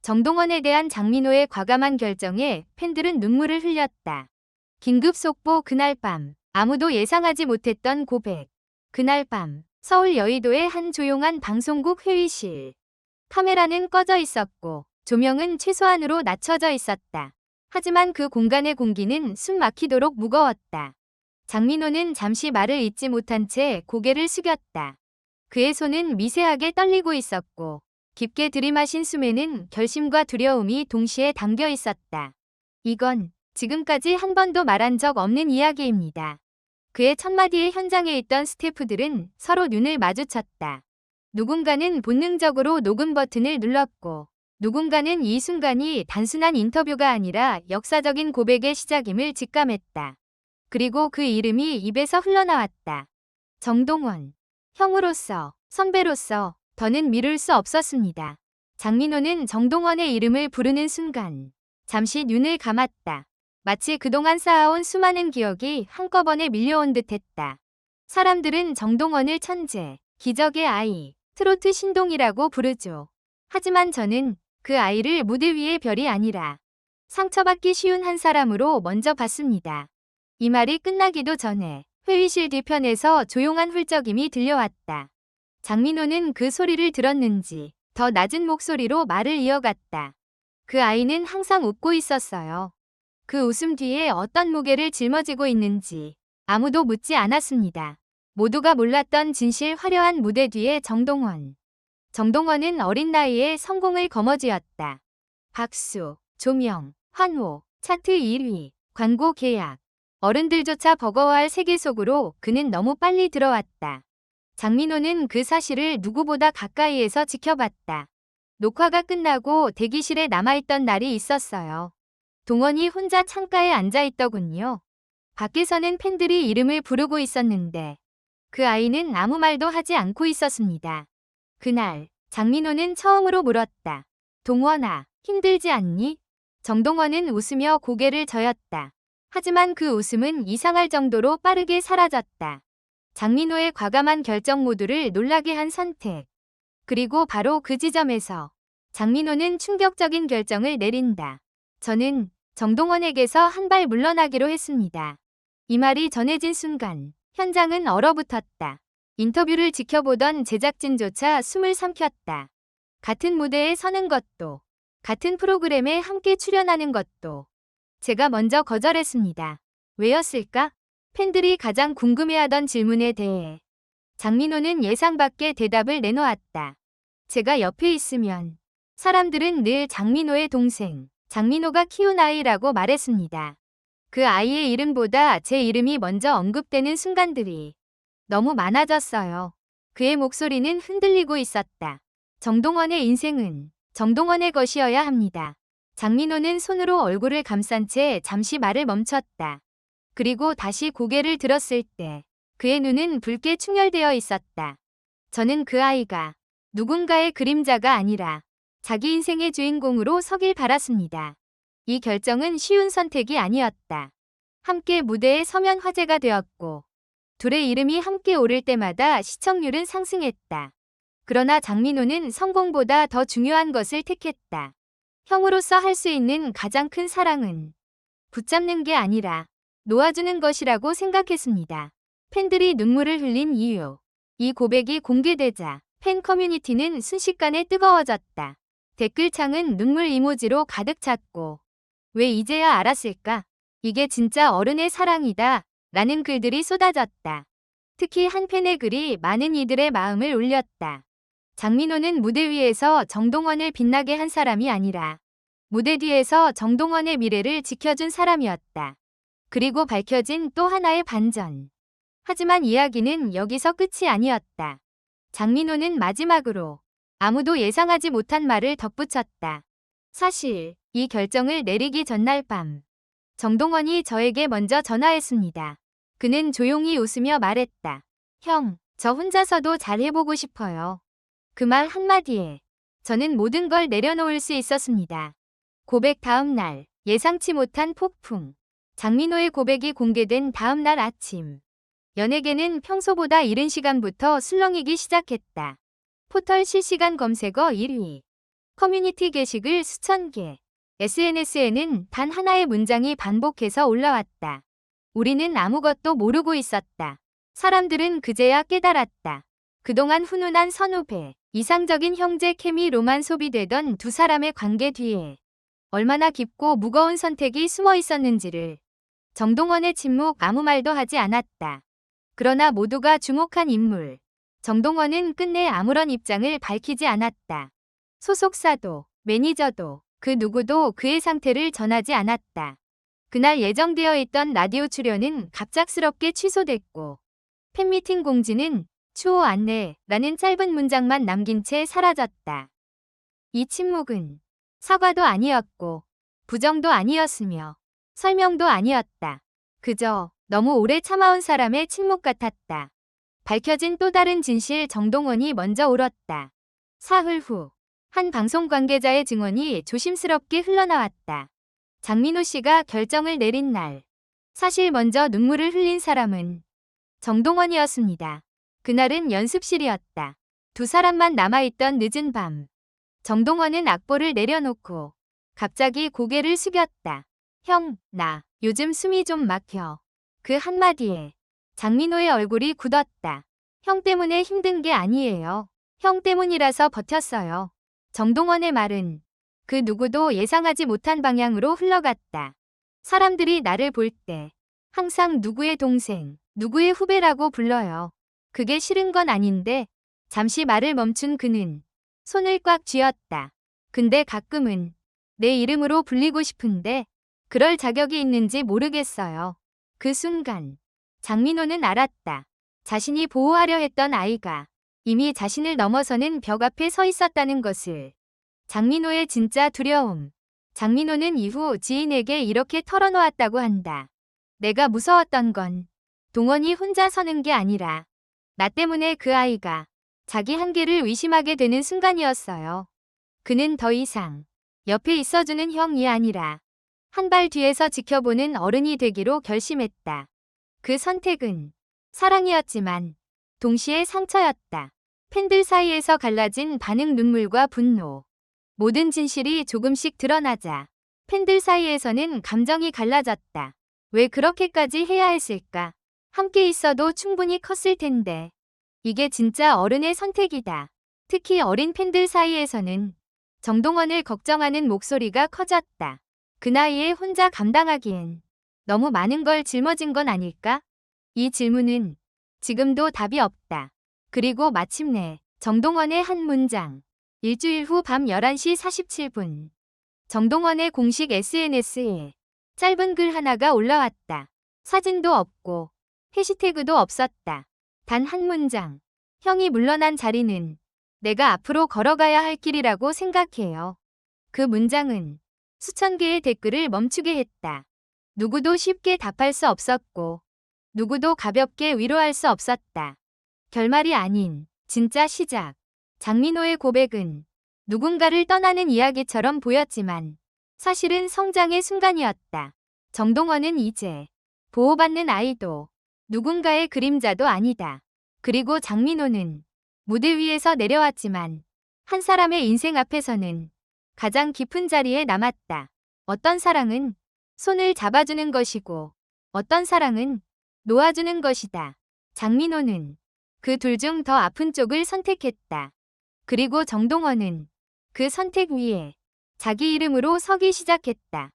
정동원에 대한 장민호의 과감한 결정에 팬들은 눈물을 흘렸다. 긴급 속보 그날 밤 아무도 예상하지 못했던 고백. 그날 밤 서울 여의도의 한 조용한 방송국 회의실. 카메라는 꺼져 있었고 조명은 최소한으로 낮춰져 있었다. 하지만 그 공간의 공기는 숨 막히도록 무거웠다. 장민호는 잠시 말을 잇지 못한 채 고개를 숙였다. 그의 손은 미세하게 떨리고 있었고 깊게 들이마신 숨에는 결심과 두려움이 동시에 담겨 있었다. 이건 지금까지 한 번도 말한 적 없는 이야기입니다. 그의 첫 마디의 현장에 있던 스태프들은 서로 눈을 마주쳤다. 누군가는 본능적으로 녹음 버튼을 눌렀고 누군가는 이 순간이 단순한 인터뷰가 아니라 역사적인 고백의 시작임을 직감했다. 그리고 그 이름이 입에서 흘러나왔다. 정동원. 형으로서, 선배로서 더는 미룰 수 없었습니다. 장민호는 정동원의 이름을 부르는 순간 잠시 눈을 감았다. 마치 그동안 쌓아온 수많은 기억이 한꺼번에 밀려온 듯했다. 사람들은 정동원을 천재, 기적의 아이, 트로트 신동이라고 부르죠. 하지만 저는 그 아이를 무대 위의 별이 아니라 상처받기 쉬운 한 사람으로 먼저 봤습니다. 이 말이 끝나기도 전에 회의실 뒤편에서 조용한 훌쩍임이 들려왔다. 장민호는 그 소리를 들었는지 더 낮은 목소리로 말을 이어갔다. 그 아이는 항상 웃고 있었어요. 그 웃음 뒤에 어떤 무게를 짊어지고 있는지 아무도 묻지 않았습니다. 모두가 몰랐던 진실 화려한 무대 뒤에 정동원. 정동원은 어린 나이에 성공을 거머쥐었다. 박수, 조명, 환호, 차트 1위, 광고 계약. 어른들조차 버거워할 세계 속으로 그는 너무 빨리 들어왔다. 장민호는 그 사실을 누구보다 가까이에서 지켜봤다. 녹화가 끝나고 대기실에 남아있던 날이 있었어요. 동원이 혼자 창가에 앉아있더군요. 밖에서는 팬들이 이름을 부르고 있었는데 그 아이는 아무 말도 하지 않고 있었습니다. 그날 장민호는 처음으로 물었다. 동원아, 힘들지 않니? 정동원은 웃으며 고개를 저었다. 하지만 그 웃음은 이상할 정도로 빠르게 사라졌다. 장민호의 과감한 결정 모두를 놀라게 한 선택. 그리고 바로 그 지점에서 장민호는 충격적인 결정을 내린다. 저는 정동원에게서 한 발 물러나기로 했습니다. 이 말이 전해진 순간 현장은 얼어붙었다. 인터뷰를 지켜보던 제작진조차 숨을 삼켰다. 같은 무대에 서는 것도, 같은 프로그램에 함께 출연하는 것도 제가 먼저 거절했습니다. 왜였을까? 팬들이 가장 궁금해하던 질문에 대해 장민호는 예상 밖의 대답을 내놓았다. 제가 옆에 있으면 사람들은 늘 장민호의 동생, 장민호가 키운 아이라고 말했습니다. 그 아이의 이름보다 제 이름이 먼저 언급되는 순간들이 너무 많아졌어요. 그의 목소리는 흔들리고 있었다. 정동원의 인생은 정동원의 것이어야 합니다. 장민호는 손으로 얼굴을 감싼 채 잠시 말을 멈췄다. 그리고 다시 고개를 들었을 때 그의 눈은 붉게 충혈되어 있었다. 저는 그 아이가 누군가의 그림자가 아니라 자기 인생의 주인공으로 서길 바랐습니다. 이 결정은 쉬운 선택이 아니었다. 함께 무대에 서면 화제가 되었고 둘의 이름이 함께 오를 때마다 시청률은 상승했다. 그러나 장민호는 성공보다 더 중요한 것을 택했다. 형으로서 할 수 있는 가장 큰 사랑은 붙잡는 게 아니라 놓아주는 것이라고 생각했습니다. 팬들이 눈물을 흘린 이유. 이 고백이 공개되자 팬 커뮤니티는 순식간에 뜨거워졌다. 댓글창은 눈물 이모지로 가득 찼고 왜 이제야 알았을까? 이게 진짜 어른의 사랑이다. 라는 글들이 쏟아졌다. 특히 한 팬의 글이 많은 이들의 마음을 울렸다. 장민호는 무대 위에서 정동원을 빛나게 한 사람이 아니라 무대 뒤에서 정동원의 미래를 지켜준 사람이었다. 그리고 밝혀진 또 하나의 반전. 하지만 이야기는 여기서 끝이 아니었다. 장민호는 마지막으로 아무도 예상하지 못한 말을 덧붙였다. 사실 이 결정을 내리기 전날 밤 정동원이 저에게 먼저 전화했습니다. 그는 조용히 웃으며 말했다. 형, 저 혼자서도 잘 해보고 싶어요. 그 말 한마디에 저는 모든 걸 내려놓을 수 있었습니다. 고백 다음 날 예상치 못한 폭풍. 장민호의 고백이 공개된 다음 날 아침. 연예계는 평소보다 이른 시간부터 술렁이기 시작했다. 포털 실시간 검색어 1위. 커뮤니티 게시글 수천 개. SNS에는 단 하나의 문장이 반복해서 올라왔다. 우리는 아무것도 모르고 있었다. 사람들은 그제야 깨달았다. 그동안 훈훈한 선후배, 이상적인 형제 케미로만 소비되던 두 사람의 관계 뒤에 얼마나 깊고 무거운 선택이 숨어 있었는지를. 정동원의 침묵 아무 말도 하지 않았다. 그러나 모두가 주목한 인물. 정동원은 끝내 아무런 입장을 밝히지 않았다. 소속사도, 매니저도, 그 누구도 그의 상태를 전하지 않았다. 그날 예정되어 있던 라디오 출연은 갑작스럽게 취소됐고 팬미팅 공지는 추후 안내라는 짧은 문장만 남긴 채 사라졌다. 이 침묵은 사과도 아니었고 부정도 아니었으며 설명도 아니었다. 그저 너무 오래 참아온 사람의 침묵 같았다. 밝혀진 또 다른 진실. 정동원이 먼저 울었다. 사흘 후 한 방송 관계자의 증언이 조심스럽게 흘러나왔다. 장민호 씨가 결정을 내린 날 사실 먼저 눈물을 흘린 사람은 정동원이었습니다. 그날은 연습실이었다. 두 사람만 남아있던 늦은 밤. 정동원은 악보를 내려놓고 갑자기 고개를 숙였다. 형, 나 요즘 숨이 좀 막혀. 그 한마디에 장민호의 얼굴이 굳었다. 형 때문에 힘든 게 아니에요. 형 때문이라서 버텼어요. 정동원의 말은 그 누구도 예상하지 못한 방향으로 흘러갔다. 사람들이 나를 볼 때 항상 누구의 동생, 누구의 후배라고 불러요. 그게 싫은 건 아닌데 잠시 말을 멈춘 그는 손을 꽉 쥐었다. 근데 가끔은 내 이름으로 불리고 싶은데 그럴 자격이 있는지 모르겠어요. 그 순간 장민호는 알았다. 자신이 보호하려 했던 아이가 이미 자신을 넘어서는 벽 앞에 서 있었다는 것을. 장민호의 진짜 두려움. 장민호는 이후 지인에게 이렇게 털어놓았다고 한다. 내가 무서웠던 건 동원이 혼자 서는 게 아니라 나 때문에 그 아이가 자기 한계를 의심하게 되는 순간이었어요. 그는 더 이상 옆에 있어주는 형이 아니라 한 발 뒤에서 지켜보는 어른이 되기로 결심했다. 그 선택은 사랑이었지만 동시에 상처였다. 팬들 사이에서 갈라진 반응, 눈물과 분노. 모든 진실이 조금씩 드러나자 팬들 사이에서는 감정이 갈라졌다. 왜 그렇게까지 해야 했을까? 함께 있어도 충분히 컸을 텐데. 이게 진짜 어른의 선택이다. 특히 어린 팬들 사이에서는 정동원을 걱정하는 목소리가 커졌다. 그 나이에 혼자 감당하기엔 너무 많은 걸 짊어진 건 아닐까? 이 질문은 지금도 답이 없다. 그리고 마침내 정동원의 한 문장. 일주일 후 밤 11시 47분. 정동원의 공식 SNS에 짧은 글 하나가 올라왔다. 사진도 없고 해시태그도 없었다. 단 한 문장. 형이 물러난 자리는 내가 앞으로 걸어가야 할 길이라고 생각해요. 그 문장은 수천 개의 댓글을 멈추게 했다. 누구도 쉽게 답할 수 없었고 누구도 가볍게 위로할 수 없었다. 결말이 아닌 진짜 시작. 장민호의 고백은 누군가를 떠나는 이야기처럼 보였지만 사실은 성장의 순간이었다. 정동원은 이제 보호받는 아이도 누군가의 그림자도 아니다. 그리고 장민호는 무대 위에서 내려왔지만 한 사람의 인생 앞에서는 가장 깊은 자리에 남았다. 어떤 사랑은 손을 잡아주는 것이고 어떤 사랑은 놓아주는 것이다. 장민호는 그 둘 중 더 아픈 쪽을 선택했다. 그리고 정동원은 그 선택 위에 자기 이름으로 서기 시작했다.